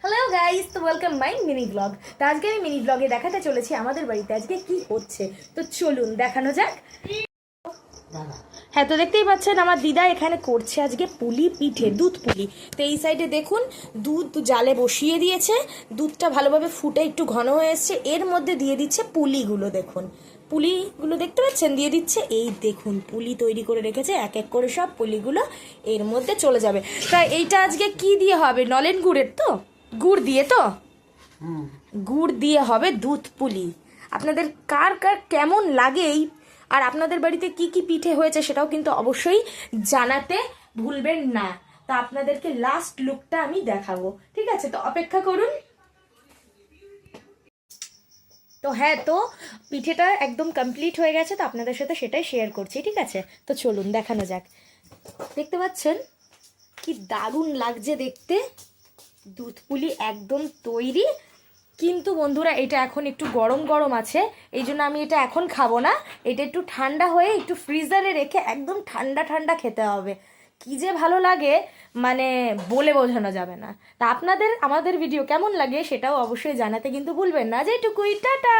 Hello guys, তো welcome my mini blog. তো আজকে আমি মিনি ব্লগে দেখাতে চলেছি আমাদের বাড়িতে আজকে কি হচ্ছে। তো চলুন দেখানো যাক। হ্যাঁ, তো দেখতেই পাচ্ছেন আমার দিদা এখানে করছে আজকে পুলি পিঠে, দুধ পুলি। তো এই সাইডে দেখুন দুধ জালে বসিয়ে দিয়েছে, দুধটা ভালোভাবে ফুটে একটু ঘন হয়ে এসছে, এর মধ্যে দিয়ে দিচ্ছে পুলিগুলো। দেখুন পুলিগুলো দেখতে পাচ্ছেন, দিয়ে দিচ্ছে। এই দেখুন পুলি তৈরি করে রেখেছে, এক এক করে সব পুলিগুলো এর মধ্যে চলে যাবে। তা এইটা আজকে কি দিয়ে হবে? নলেন গুড়ের তো, গুড় দিয়ে তো, গুড় দিয়ে হবে দুধ পুলি। আপনাদের কার কার কেমন লাগে এই, আর আপনাদের বাড়িতে কি কি পিঠে হয়েছে সেটাও কিন্তু অবশ্যই জানাতে ভুলবেন না। তা আপনাদেরকে লাস্ট লুকটা আমি দেখাবো, ঠিক আছে? তো অপেক্ষা করুন। তো হ্যাঁ, তো পিঠেটা একদম কমপ্লিট হয়ে গেছে, তো আপনাদের সাথে সেটাই শেয়ার করছি, ঠিক আছে? তো চলুন দেখানো যাক। দেখতে পাচ্ছেন কি দারুণ লাগছে দেখতে, দুধ পুলি একদম তৈরি। কিন্তু বন্ধুরা এটা এখন একটু গরম গরম আছে, এই জন্য আমি এটা এখন খাবো না। এটা একটু ঠান্ডা হয়ে একটু ফ্রিজারে রেখে একদম ঠান্ডা ঠান্ডা খেতে হবে। কি যে ভালো লাগে, মানে বলে বোঝানো যাবে না। তা আপনাদের আমাদের ভিডিও কেমন লাগে সেটাও অবশ্যই জানাতে কিন্তু ভুলবেন না। যেটুকুই, টাটা।